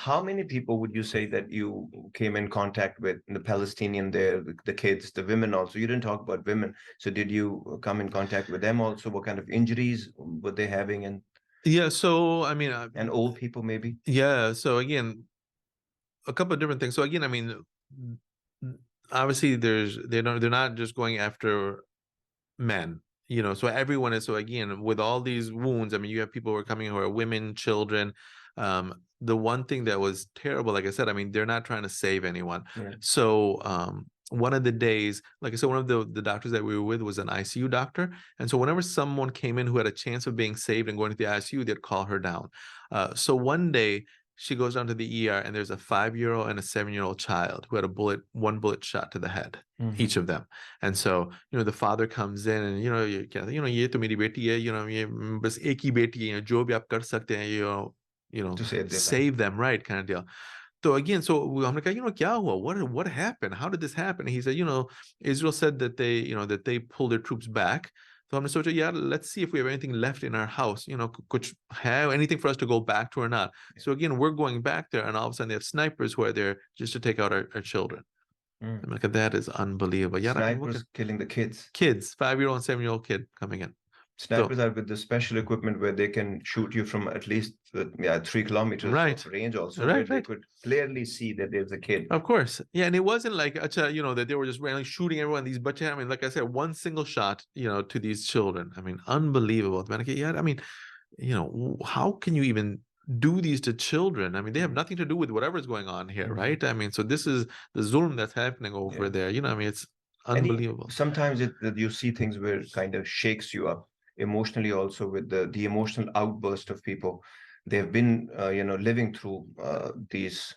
How many people would you say that you came in contact with, the Palestinian there, the kids, the women also? You didn't talk about women. So did you come in contact with them also? What kind of injuries were they having? Yeah, so I mean, And old people maybe? yeah, so again, a couple of different things. So again, I mean, obviously they're not just going after men, so everyone is, so again, with all these wounds, I mean, you have people who are coming who are women, children. The one thing that was terrible, like I said, I mean, they're not trying to save anyone. Yeah. So one of the days, like I said, one of the doctors that we were with was an ICU doctor. And so whenever someone came in who had a chance of being saved and going to the ICU, they'd call her down. So one day she goes down to the ER and there's a 5-year-old and a 7-year-old child who had one bullet shot to the head, each of them. And so, the father comes in and, ये तो मेरी बेटी है, ये बस एक ही बेटी है, जो भी आप कर सकते हैं, To save their life. save them, right, kind of deal. So again, so I'm like, kya hua? What happened? How did this happen? And he said, Israel said that they pulled their troops back. So I'm like, yeah, let's see if we have anything left in our house, could have anything for us to go back to or not. So again, we're going back there, and all of a sudden they have snipers who are there just to take out our children. I'm like, that is unbelievable. Yeah, Snipers killing the kids. Kids, 5-year-old and 7-year-old kid coming in. Snipers are with the special equipment where they can shoot you from at least 3 kilometers Right. of range also, Right, where they right. could clearly see that there's a kid. Of course. Yeah, and it wasn't like, that they were just randomly shooting everyone. These butcher, I mean, like I said, one single shot, to these children. I mean, unbelievable. Yeah, I mean, how can you even do these to children? I mean, they have nothing to do with whatever's going on here, right? I mean, so this is the zulm that's happening over there. I mean, it's unbelievable. Sometimes you see things where it kind of shakes you up emotionally also, with the emotional outburst of people. They've been living through this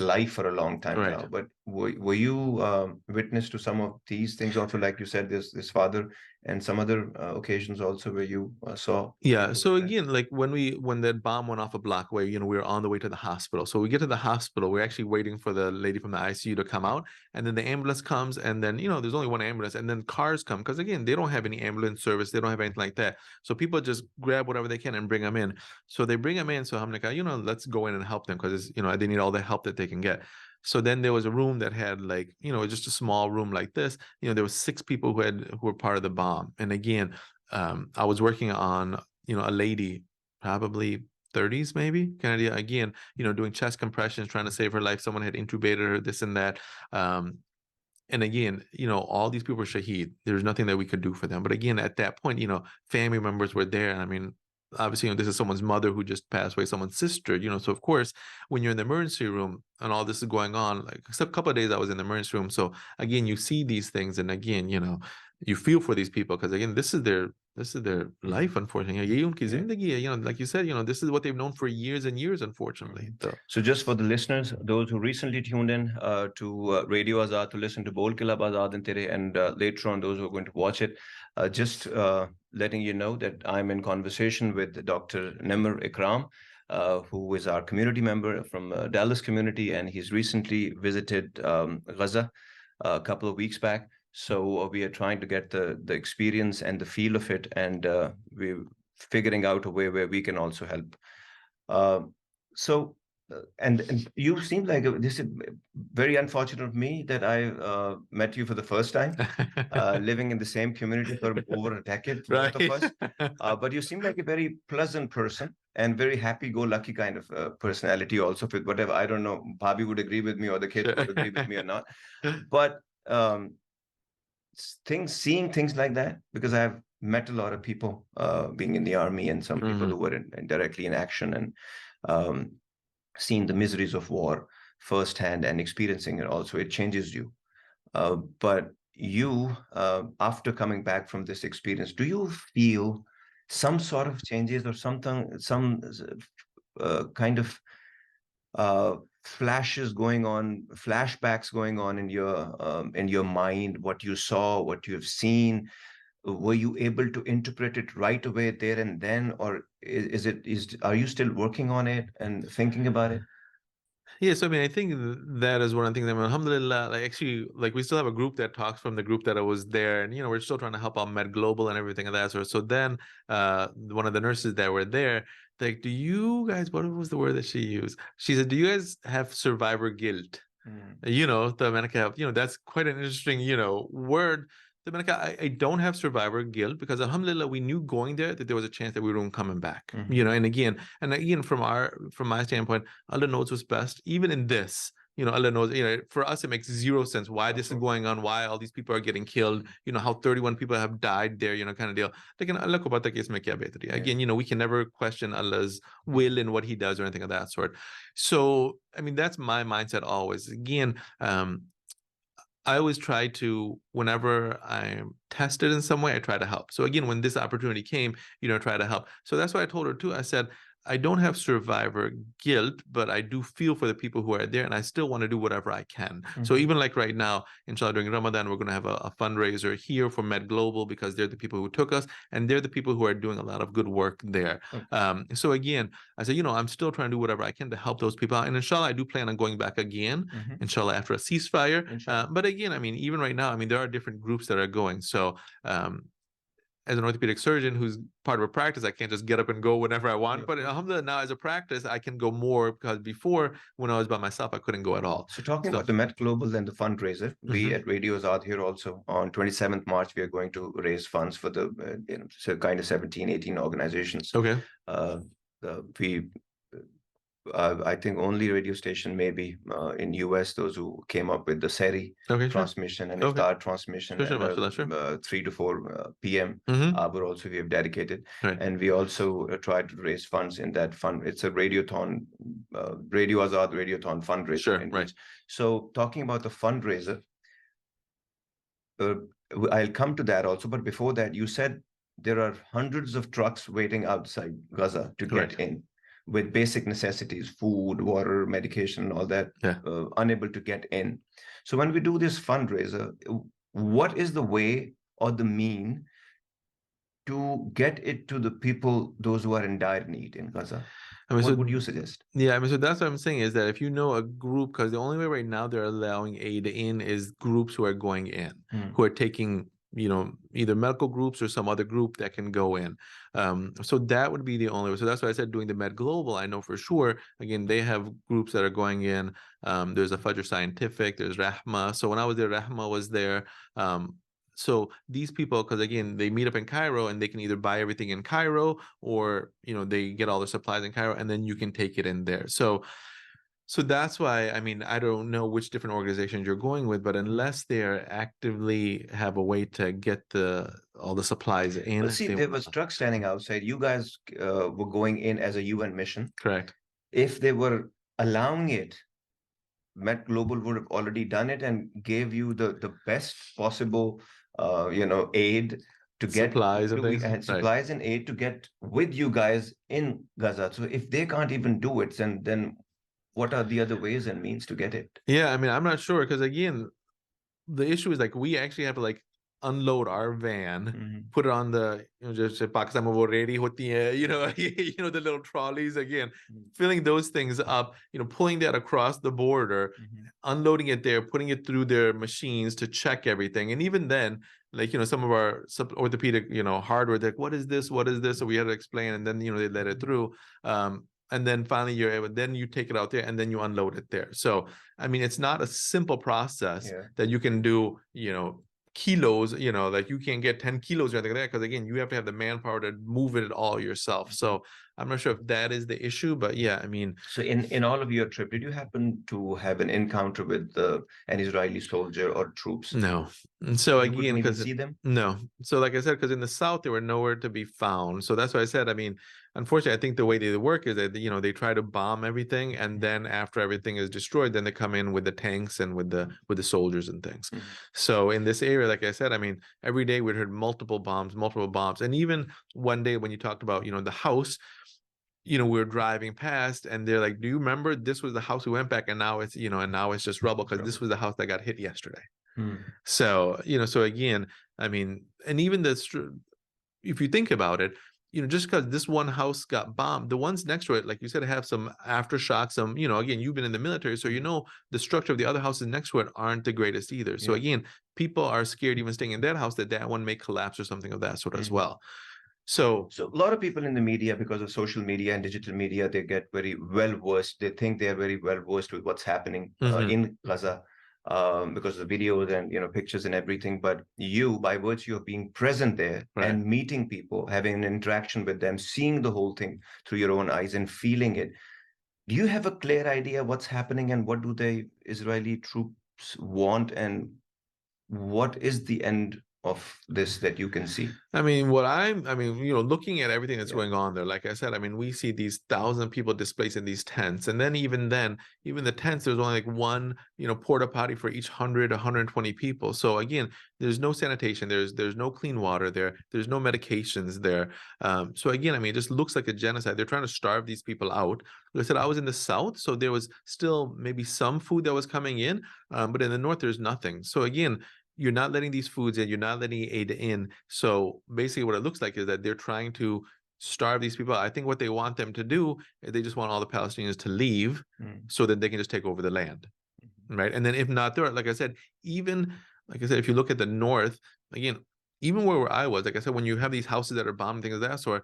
life for a long time Right. now. But were you witness to some of these things also, like you said, this father, and some other occasions also where you saw? Yeah. So again, like when that bomb went off a block away, we were on the way to the hospital. So we get to the hospital, we're actually waiting for the lady from the ICU to come out, and then the ambulance comes, and then there's only one ambulance, and then cars come, because again, they don't have any ambulance service, they don't have anything like that. So people just grab whatever they can and bring them in. So they bring them in. So I'm like, let's go in and help them, because they need all the help that they can get. So then there was a room that had, like, just a small room like this. There was 6 people who were part of the bomb. And again, I was working on a lady, probably 30s maybe, kind of, again, doing chest compressions, trying to save her life. Someone had intubated her, this and that. And again, all these people were shaheed. There's nothing that we could do for them. But again, at that point, family members were there. And I mean, obviously, this is someone's mother who just passed away, someone's sister, so of course, when you're in the emergency room and all this is going on, like, except a couple of days I was in the emergency room. So again, you see these things, and again, you feel for these people, because again, this is their life, unfortunately. Ye unki zindagi hai, like you said, this is what they've known for years and years, unfortunately. So just for the listeners, those who recently tuned in to Radio Azad to listen to Bol Kilab Azad and Tere, and later on those who are going to watch it, just letting you know that I'm in conversation with Dr. Nimr Ikram, who is our community member from Dallas community, and he's recently visited Gaza a couple of weeks back. So we are trying to get the experience and the feel of it, and we're figuring out a way where we can also help. And you seem like this is very unfortunate of me that I met you for the first time, living in the same community for over a decade, both of us. But you seem like a very pleasant person and very happy-go-lucky kind of personality also, with whatever, I don't know, Bhabhi would agree with me or the kids would agree with me or not. But seeing things like that, because I've met a lot of people being in the army, and some people who were directly in action, and seen the miseries of war firsthand and experiencing it also, it changes you. But you, after coming back from this experience, do you feel some sort of changes or something, some kind of flashbacks going on in your mind, what you saw, what you have seen? Were you able to interpret it right away there and then, or are you still working on it and thinking about it? Yes, I mean, I think that is one of the things. I mean, alhamdulillah, like, actually, like, we still have a group that talks from the group that I was there, and we're still trying to help out Med Global and everything of that sort. So then, one of the nurses that were there, like, do you guys, what was the word that she used? She said, do you guys have survivor guilt? The Dominica, that's quite an interesting, word. Dominica, I don't have survivor guilt because alhamdulillah, we knew going there that there was a chance that we weren't coming back. And again, from my standpoint, Allah knows what's best. Even in this, Allah knows, for us, it makes zero sense why this is going on, why all these people are getting killed, how 31 people have died there, kind of deal. Again, we can never question Allah's will and what he does or anything of that sort. So, I mean, that's my mindset always. Again, I always try to, whenever I'm tested in some way, I try to help. So again, when this opportunity came, try to help. So that's why I told her too. I said, I don't have survivor guilt, but I do feel for the people who are there, and I still want to do whatever I can. So even like right now, inshallah, during Ramadan, we're going to have a fundraiser here for Med Global because they're the people who took us, and they're the people who are doing a lot of good work there. So again, I said, I'm still trying to do whatever I can to help those people out. And inshallah, I do plan on going back again, inshallah, after a ceasefire. But again, I mean, even right now, I mean, there are different groups that are going. So as an orthopedic surgeon who's part of a practice, I can't just get up and go whenever I want. But alhamdulillah, now as a practice, I can go more because before, when I was by myself, I couldn't go at all. So talking about the Met Global and the fundraiser, we at Radio Azad here also on 27th March, we are going to raise funds for the so kind of 17, 18 organizations. Okay. I think only radio station maybe in US, those who came up with the SERI transmission and Iftar transmission at 3 to 4 p.m. But also we have dedicated. And we also tried to raise funds in that fund. It's a Radiothon, Radio Azad Radiothon fundraiser. So talking about the fundraiser, I'll come to that also. But before that, you said there are hundreds of trucks waiting outside Gaza to get in with basic necessities, food, water, medication, all that, unable to get in. So when we do this fundraiser, what is the way or the mean to get it to the people, those who are in dire need in Gaza? What would you suggest? Yeah, I mean, so that's what I'm saying is that if you know a group, because the only way right now they're allowing aid in is groups who are going in, who are taking either medical groups or some other group that can go in. So that would be the only way. So that's why I said doing the Med Global, I know for sure, again, they have groups that are going in. There's a Fajr Scientific, there's Rahma. So when I was there, Rahma was there. So these people, because again, they meet up in Cairo and they can either buy everything in Cairo or, they get all their supplies in Cairo and then you can take it in there. So that's why, I mean, I don't know which different organizations you're going with, but unless they're actively have a way to get all the supplies in. Well, see, there was trucks standing outside. You guys were going in as a UN mission. Correct. If they were allowing it, Met Global would have already done it and gave you the best possible, aid to get supplies and supplies and aid to get with you guys in Gaza. So if they can't even do it, then what are the other ways and means to get it? Yeah, I mean, I'm not sure because again, the issue is like we actually have to like unload our van, put it on the just Pakistan ready the little trolleys again, filling those things up, pulling that across the border, unloading it there, putting it through their machines to check everything, and even then. Like, some of our orthopedic, hardware, like, what is this? So we had to explain, and then, they let it through. And then finally then you take it out there and then you unload it there. So, I mean, it's not a simple process that you can do, kilos, like you can't get 10 kilos or anything like that. Because again, you have to have the manpower to move it all yourself. So I'm not sure if that is the issue, but yeah, I mean. So in all of your trip, did you happen to have an encounter with an Israeli soldier or troops? No. And so you again, because see them? No. So like I said, because in the South, they were nowhere to be found. So that's why I said, I mean, unfortunately, I think the way they work is that, they try to bomb everything. And then after everything is destroyed, then they come in with the tanks and with the soldiers and things. So in this area, like I said, I mean, every day we heard multiple bombs. And even one day when you talked about, the house, we were driving past and they're like, do you remember this was the house we went back and now it's, and now it's just rubble because this was the house that got hit yesterday. So, so again, I mean, and even if you think about it, just because this one house got bombed, the ones next to it, like you said, have some aftershocks, some, again, you've been in the military, so the structure of the other houses next to it aren't the greatest either. So again, people are scared even staying in that house that one may collapse or something of that sort as well. So So a lot of people in the media, because of social media and digital media, they get very well versed. They think they are very well versed with what's happening in Gaza, because of the videos and pictures and everything. But you, by virtue of being present there Right. and meeting people, having an interaction with them, seeing the whole thing through your own eyes and feeling it, do you have a clear idea what's happening and what do the Israeli troops want and what is the end of this that you can see? I mean, looking at everything that's going on there, like I said, I mean, we see these 1,000 people displaced in these tents. And then, even the tents, there's only like one, porta potty for each 120 people. So again, there's no sanitation, there's no clean water there, there's no medications there. So again, I mean, it just looks like a genocide. They're trying to starve these people out. Like I said, I was in the south, so there was still maybe some food that was coming in, but in the north, there's nothing. So again, you're not letting these foods in, you're not letting aid in. So basically what it looks like is that they're trying to starve these people. I think what they want them to do is they just want all the Palestinians to leave so that they can just take over the land. Right. And then if not there, like I said, if you look at the north, again, even where I was, like I said, when you have these houses that are bombed, things of that sort,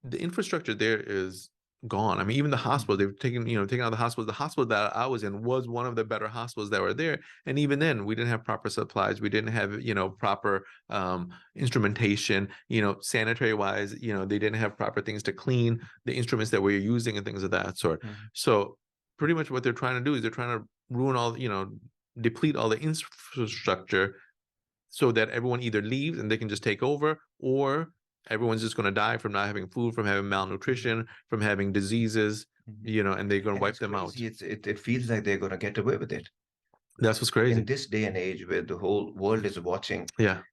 the infrastructure there is gone. I mean, even the hospitals, they've taken out the hospitals. The hospital that I was in was one of the better hospitals that were there. And even then, we didn't have proper supplies. We didn't have, proper instrumentation, sanitary wise, they didn't have proper things to clean the instruments that we were using and things of that sort. So pretty much what they're trying to do is they're trying to ruin all, deplete all the infrastructure so that everyone either leaves and they can just take over, or everyone's just going to die from not having food, from having malnutrition, from having diseases, and they're going to wipe them out. It feels like they're going to get away with it. That's what's crazy. In this day and age where the whole world is watching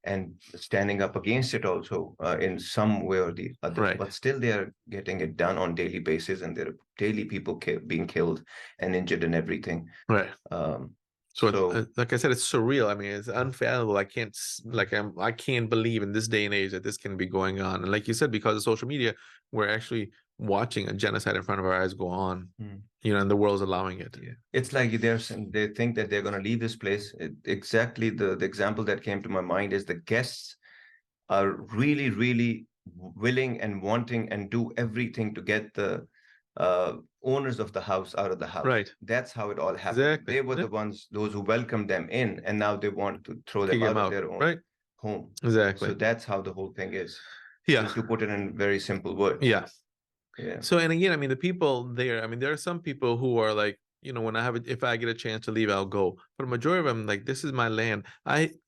and standing up against it also in some way or the other. Right. But still they are getting it done on daily basis and there are daily people being killed and injured and everything. Right. So like I said, it's surreal. I mean, it's unfathomable. I can't believe in this day and age that this can be going on. And like you said, because of social media, we're actually watching a genocide in front of our eyes go on, and the world's allowing it. Yeah. It's like they think that they're going to leave this place. Exactly the example that came to my mind is the guests are really, really willing and wanting and do everything to get the owners of the house out of the house. Right. That's how it all happened. Exactly. They were the ones, those who welcomed them in, and now they want to throw them out of their own home. Exactly. So that's how the whole thing is. Yeah. To put it in very simple words. Yeah. Yeah. So, and again, I mean, the people there, I mean, there are some people who are like, if I get a chance to leave, I'll go. But a majority of them, like, this is my land.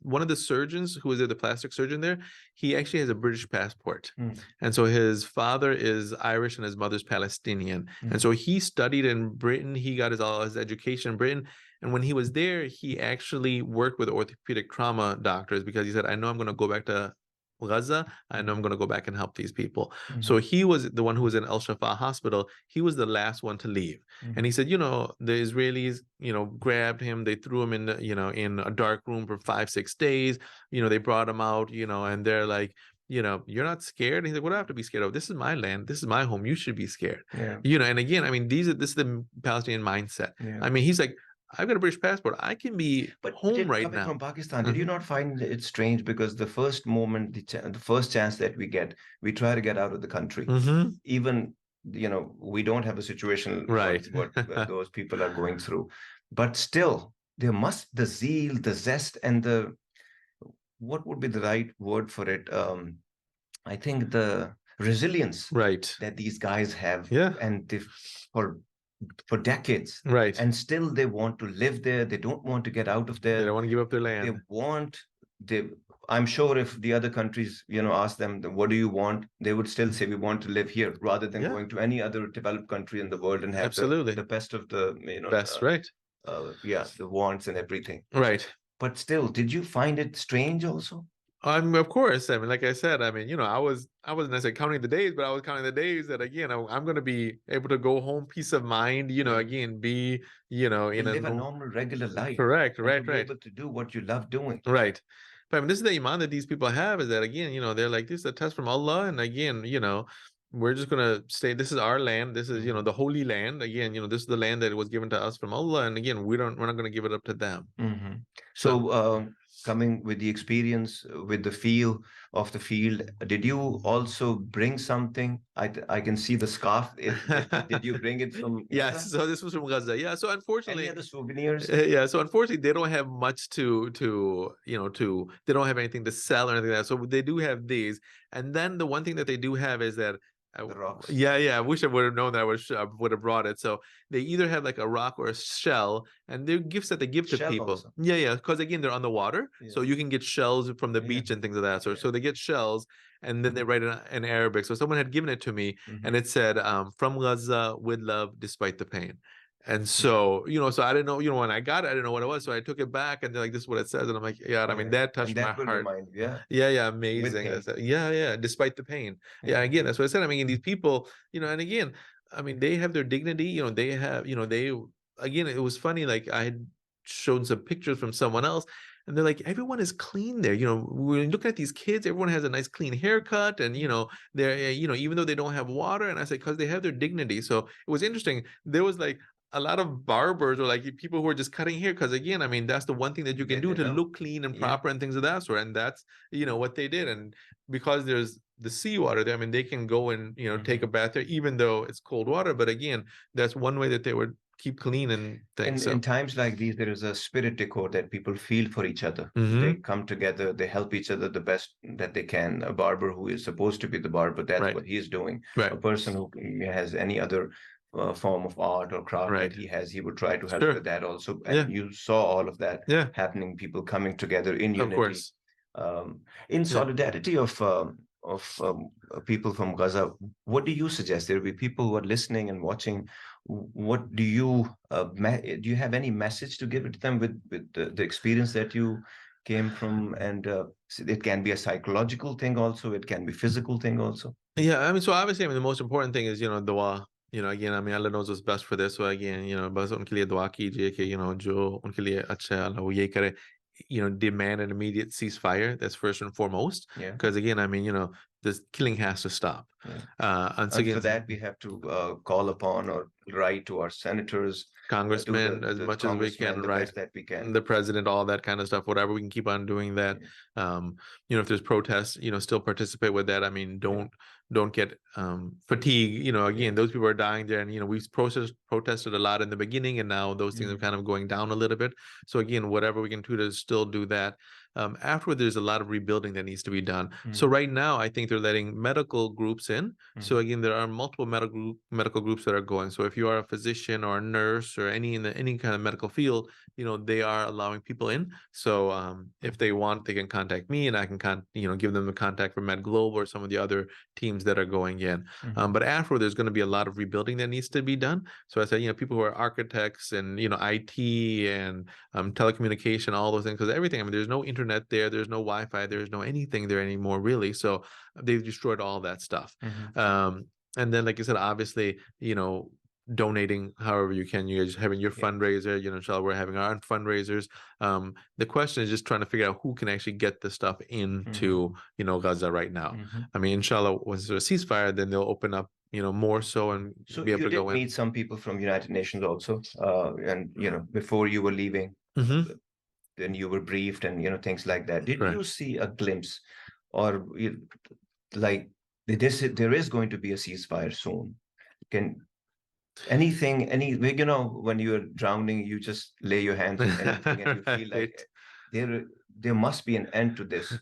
One of the surgeons who was there, the plastic surgeon there, he actually has a British passport. And so his father is Irish and his mother's Palestinian. And so he studied in Britain. He got all his education in Britain. And when he was there, he actually worked with orthopedic trauma doctors because he said, I know I'm going to go back to Gaza, I know I'm going to go back and help these people. So he was the one who was in El Shafa hospital. He was the last one to leave. And he said, the Israelis, grabbed him. They threw him in, in a dark room for 5-6 days. They brought him out, and they're like, you're not scared. And he's like, what do I have to be scared of? This is my land. This is my home. You should be scared. Yeah. And again, I mean, this is the Palestinian mindset. Yeah. I mean, he's like, I've got a British passport. I can be home right now. From Pakistan, did you not find it strange? Because the first moment, the first chance that we get, we try to get out of the country. Even, we don't have a situation what those people are going through. But still, there must the zeal, the zest, and what would be the right word for it? I think the resilience that these guys have. Yeah. And for decades, and still they want to live there. They don't want to get out of there. They don't want to give up their land. I'm sure if the other countries ask them, what do you want, they would still say we want to live here rather than going to any other developed country in the world and have the best of the best, the wants and everything. But still, did you find it strange also? Of course. I mean, like I said, I mean, I wasn't necessarily counting the days, but I was counting the days that, again, I'm going to be able to go home, peace of mind, again, be, in live a normal, regular life. Correct. Be able to do what you love doing. Right. But I mean, this is the iman that these people have, is that, again, they're like, this is a test from Allah. And again, we're just going to stay. This is our land. This is, the holy land. Again, this is the land that was given to us from Allah. And again, we're not going to give it up to them. So coming with the experience, with the feel of the field, did you also bring something? I can see the scarf. Did you bring it from Yes, Gaza? so this was from Gaza. Yeah, so Any unfortunately, other souvenirs? yeah, so unfortunately they don't have much to they don't have anything to sell or anything like that. So they do have these, and then the one thing that they do have is that The rocks, yeah, I wish I would have known that I would have brought it. So they either have like a rock or a shell, and they're gifts that they give to shell people. also. Yeah, because again they're on the water, so Yeah. you can get shells from the Yeah. beach and things of that sort. Yeah. So they get shells, and then they write it in Arabic. So someone had given it to me, and it said, "From Gaza with love, despite the pain." And so, so I didn't know, when I got it, I didn't know what it was. So I took it back and they're like, this is what it says. And I'm like, yeah, I mean, that touched And my that will heart. remind you, yeah, Yeah, with amazing. pain. Yeah, despite the pain. Yeah, again, that's what I said. I mean, these people, and again, I mean, they have their dignity, they have, again, it was funny. Like I had shown some pictures from someone else, and they're like, everyone is clean there. We're looking at these kids, everyone has a nice clean haircut, and they're, even though they don't have water. And I said, because they have their dignity. So it was interesting. There was like a lot of barbers or like people who are just cutting hair, because again, I mean, that's the one thing that you can do to look clean and proper and things of that sort. And that's what they did. And because there's the seawater there, I mean, they can go and take a bath there, even though it's cold water. But again, that's one way that they would keep clean and things. In times like these, there is a spirit decor that people feel for each other. They come together, they help each other the best that they can. A barber who is supposed to be the barber, that's what he is doing. A person who has any other form of art or craft that he has, he would try to help with that also. And you saw all of that happening, people coming together in unity, in solidarity of people from Gaza. What do you suggest? There will be people who are listening and watching. What do you do you have any message to give it to them with the experience that you came from? And it can be a psychological thing also, it can be physical thing also. Yeah, I mean, so obviously, I mean, the most important thing is, dua. Again, I mean, Allah knows what's best for this. So again, बस उनके लिए दुआ कीजिए कि, जो उनके लिए अच्छा है, अल्लाह वो ये करे. Demand an immediate ceasefire. That's first and foremost. Yeah. Because again, I mean, this killing has to stop. And so for that, we have to call upon or write to our senators, congressmen, as much as we can, right? That we can. The president, all that kind of stuff, whatever we can keep on doing that. If there's protests, still participate with that. I mean, don't get fatigue. Again, those people are dying there, and we've protested a lot in the beginning, and now those things are kind of going down a little bit. So again, whatever we can do to still do that. Afterward, there's a lot of rebuilding that needs to be done. So right now, I think they're letting medical groups in. So again, there are multiple medical groups that are going. So if you are a physician or a nurse or any kind of medical field, they are allowing people in. So if they want, they can contact me, and I can give them the contact for Med Globe or some of the other teams that are going in. But afterward, there's going to be a lot of rebuilding that needs to be done. So I said, people who are architects and IT and telecommunication, all those things, because everything. I mean, there's no internet there, there's no Wi-Fi, there's no anything there anymore, really. So they've destroyed all that stuff. And then, like you said, obviously, donating however you can. You guys having your fundraiser, inshallah, we're having our own fundraisers. The question is just trying to figure out who can actually get the stuff into Gaza right now. I mean, inshallah, once there's a ceasefire, then they'll open up more so and be able to go in. Meet some people from United Nations also, and before you were leaving, then you were briefed and things like that. Did you see a glimpse, or like there is going to be a ceasefire soon? Can when you're drowning, you just lay your hands on anything and you feel like there must be an end to this.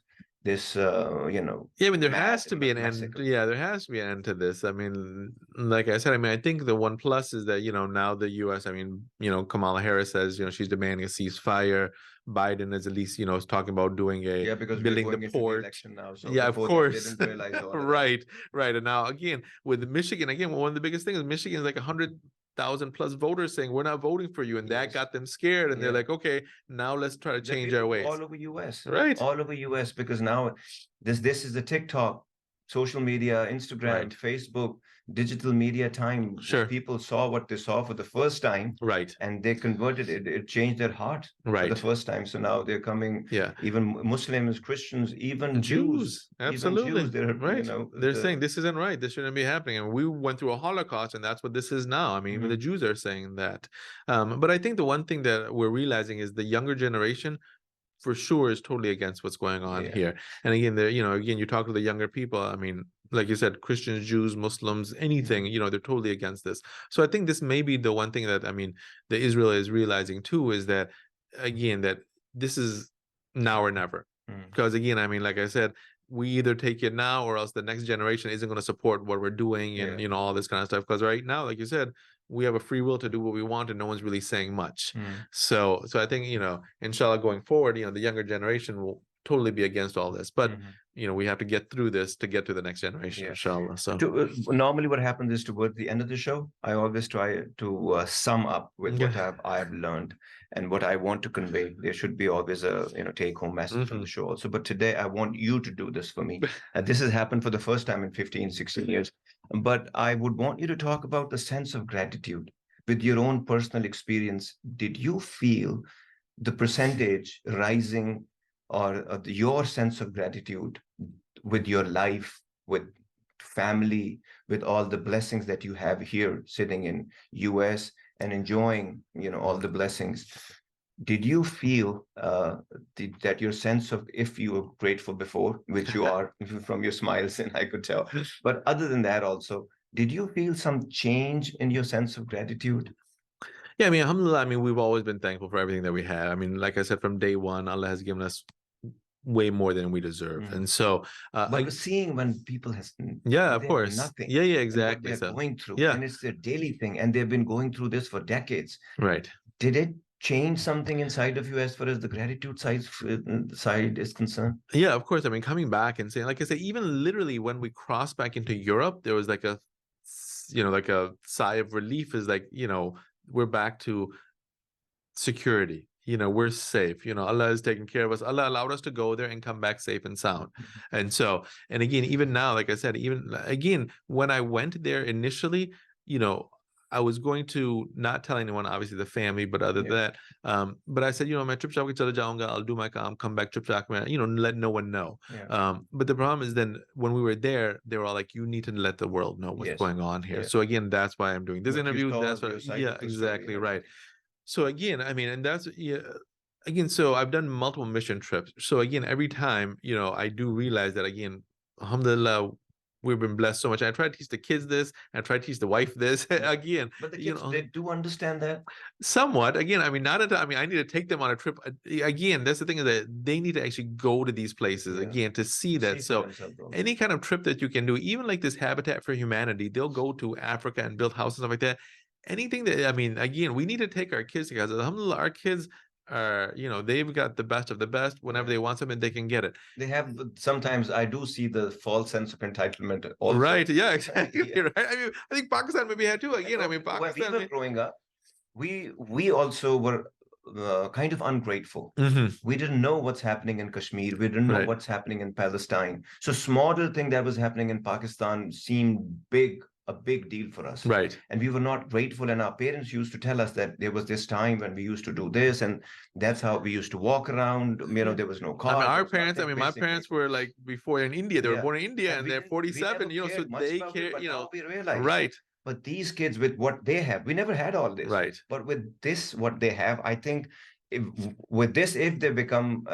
I mean, there has to be an end. Yeah, there has to be an end to this. I mean, like I said, I mean, I think the one plus is that now the U.S. I mean, Kamala Harris says she's demanding a ceasefire. Biden is at least is talking about doing because building the port. Now, so of course. They didn't realize all right. And now again with Michigan, one of the biggest things is Michigan is like 100,000 plus voters saying we're not voting for you, and that got them scared, and they're like, okay, now let's try to change our ways. All over US, right? All over US, because now this is the TikTok, social media, Instagram, Facebook, digital media time. People saw what they saw for the first time, and they converted it. It changed their heart for the first time. So now they're coming. Even Muslims, Christians, even Jews. Absolutely, even Jews, they're saying this isn't right. This shouldn't be happening. And we went through a Holocaust, and that's what this is now. I mean, even the Jews are saying that. But I think the one thing that we're realizing is the younger generation for sure is totally against what's going on Yeah. here. And again, again, you talk to the younger people. I mean, like you said, Christians, Jews, Muslims, anything, they're totally against this. So I think this may be the one thing that, I mean, that Israel is realizing too, is that, again, that this is now or never. Because again, I mean, like I said, we either take it now or else the next generation isn't going to support what we're doing and, all this kind of stuff. Because right now, like you said, we have a free will to do what we want and no one's really saying much. So I think, inshallah, going forward, the younger generation will totally be against all this. But, we have to get through this to get to the next generation, inshallah. So normally what happens is towards the end of the show, I always try to sum up with what I've learned and what I want to convey. There should be always a take home message from the show also. But today I want you to do this for me. This has happened for the first time in 15, 16 years. But I would want you to talk about the sense of gratitude with your own personal experience. Did you feel the percentage rising or your sense of gratitude with your life, with family, with all the blessings that you have here sitting in US and enjoying, all the blessings? Did you feel that your sense of, if you were grateful before, which you are from your smiles, and I could tell, but other than that also, did you feel some change in your sense of gratitude? Yeah, I mean, alhamdulillah, I mean, we've always been thankful for everything that we had. I mean, like I said, from day one, Allah has given us way more than we deserve. And so but seeing when people has of course nothing, exactly, what they're going through, yeah, and it's their daily thing, and they've been going through this for decades, right? Did it change something inside of you as far as the gratitude side is concerned? Yeah, of course. I mean, coming back and saying, like I say, even literally when we crossed back into Europe, there was like a sigh of relief, is like, we're back to security. We're safe. Allah is taking care of us. Allah allowed us to go there and come back safe and sound. And so, and again, even now, like I said, even again, when I went there initially, I was going to not tell anyone, obviously the family, but other than that, but I said, my trip I'll do my come back trip, let no one know. But the problem is then when we were there, they were all like, you need to let the world know what's going on here. So again, that's why I'm doing this interview. That's what, exactly right. So again, I mean, and that's, again, so I've done multiple mission trips. So again, every time, I do realize that, again, alhamdulillah, we've been blessed so much. I try to teach the kids this, I try to teach the wife this again. But the kids, they do understand that? Somewhat. Again, I mean, I mean, I need to take them on a trip. Again, that's the thing, is that they need to actually go to these places again to see that. So any kind of trip that you can do, even like this Habitat for Humanity, they'll go to Africa and build houses and stuff like that. Anything that, I mean, again, we need to take our kids, because alhamdulillah, our kids are, they've got the best of the best. Whenever they want something, they can get it. They have, sometimes I do see the false sense of entitlement also. Right. Yeah, exactly. Right. I mean, I think Pakistan maybe had too. Again, I mean, When Pakistan. we were growing up, we also were kind of ungrateful. We didn't know what's happening in Kashmir. We didn't know what's happening in Palestine. So small little thing that was happening in Pakistan seemed a big deal for us. Right. And we were not grateful. And our parents used to tell us that there was this time when we used to do this, and that's how we used to walk around. There was no car. I mean, our parents, my parents were like before in India. They were born in India, and they're 47, so they care, we realized. Right. But these kids, with what they have, we never had all this. Right. But with this, what they have, I think if they become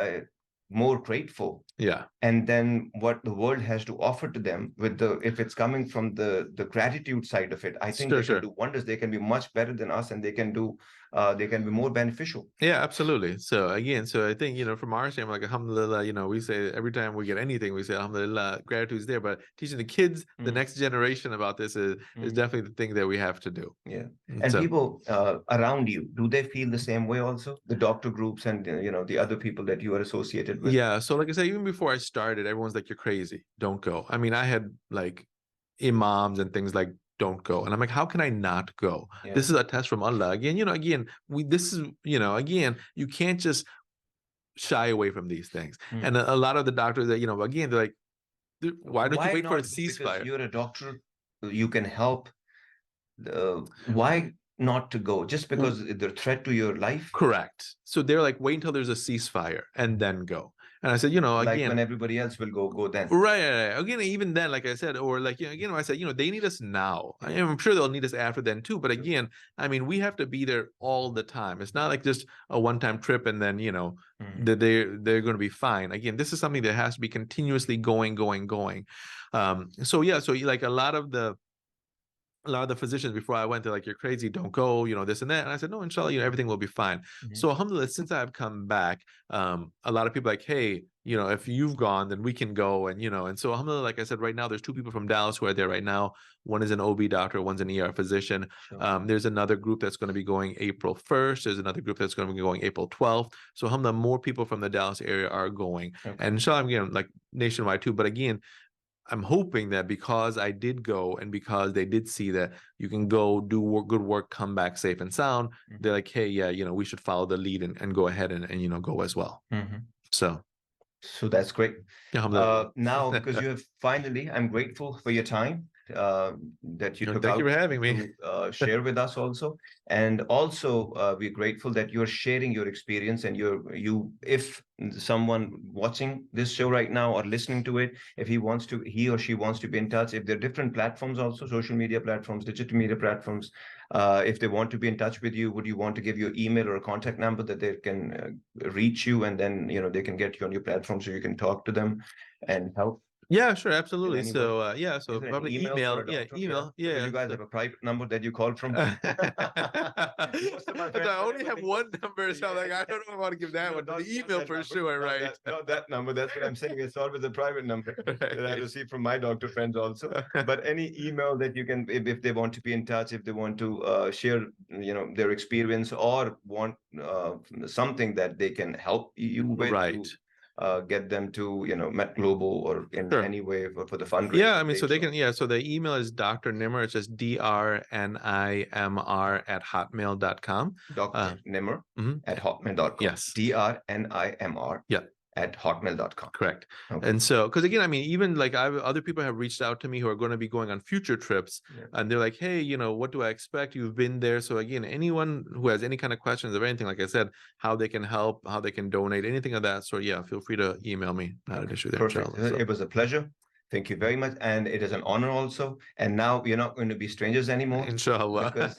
more grateful, and then what the world has to offer to them, if it's coming from the gratitude side of it, I think they can do wonders. They can be much better than us, and they can be more beneficial. Yeah, absolutely. So again, I think, from our standpoint, like alhamdulillah, we say every time we get anything, we say alhamdulillah, gratitude is there. But teaching the kids, the next generation about this is definitely the thing that we have to do. Yeah. And so, people around you, do they feel the same way also? The doctor groups and the other people that you are associated with? Yeah. So like I said, even before I started, everyone's like, you're crazy, don't go. I mean, I had like imams and things like, don't go. And I'm like, how can I not go? This is a test from Allah. Again, again, again, you can't just shy away from these things. And a lot of the doctors that, again, they're like, why don't you wait for a ceasefire? Because you're a doctor, you can help. Why not to go? Just because the threat to your life? Correct. So they're like, wait until there's a ceasefire and then go. And I said, Like again, when everybody else will go then. right. Again, even then, like I said, or like, again, I said, they need us now. I'm sure they'll need us after then too. But again, I mean, we have to be there all the time. It's not like just a one-time trip and then, that they're going to be fine. Again, this is something that has to be continuously going. So yeah, so like a lot of the physicians before I went, they're like, you're crazy, don't go, this and that. And I said, no, inshallah, everything will be fine. So alhamdulillah, since I've come back, a lot of people are like, hey, if you've gone, then we can go. And so alhamdulillah, like I said, right now, there's 2 people from Dallas who are there right now. One is an OB doctor, one's an ER physician. Sure. There's another group that's going to be going April 1st. There's another group that's going to be going April 12th. So alhamdulillah, more people from the Dallas area are going. Okay. And inshallah, again, like nationwide too. But again, I'm hoping that because I did go and because they did see that you can go do good work, come back safe and sound, they're like, hey, yeah, we should follow the lead and go ahead and go as well. So that's great. Alhamdulillah. Now, because you have finally, I'm grateful for your time that you took Thank out you for having me. to share with us also. And also, we're grateful that you're sharing your experience and if someone watching this show right now or listening to it, if he or she wants to be in touch, if there are different platforms also, social media platforms, digital media platforms, if they want to be in touch with you, would you want to give your email or a contact number that they can reach you, and then, they can get you on your platform so you can talk to them and help? Yeah, sure, absolutely. So so probably email. Yeah. Yeah. You guys have a private number that you call from? I only have one number, so like I don't know if I want to give that one. The email for sure, right? Not that number. That's what I'm saying. It's always a private number that I receive from my doctor friends also. But any email that you can, if they want to be in touch, if they want to share, their experience or want something that they can help you with, right? Get them to Met Global or in any way for the fundraising. Yeah, I mean, so they can. So the email is Dr. Nimr. It's just drnimr@hotmail.com. Dr. Nimr at hotmail.com. Yes. DRNIMR. Yeah. At hotmail.com. Correct. Okay. And so, because again, I mean, even like other people have reached out to me who are going to be going on future trips, and they're like, hey, what do I expect? You've been there. So again, anyone who has any kind of questions or anything, like I said, how they can help, how they can donate, anything of that sort, feel free to email me. Not an issue there. Perfect. So. It was a pleasure. Thank you very much. And it is an honor also. And now we're not going to be strangers anymore. Inshallah. Because,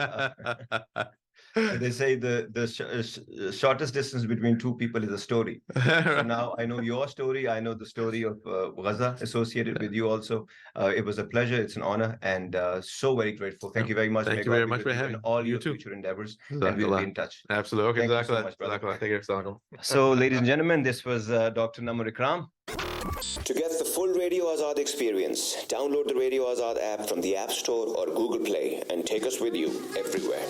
they say the shortest distance between 2 people is a story. So now I know your story. I know the story of Gaza associated with you also. It was a pleasure. It's an honor, and so very grateful. Thank you very much. Thank you very much for having all your future endeavors. And we'll be in touch. Absolutely. Okay. Thank you so much, brother. Thank you. So, ladies and gentlemen, this was Dr. Nimr Ikram. To get the full Radio Azad experience, download the Radio Azad app from the App Store or Google Play and take us with you everywhere.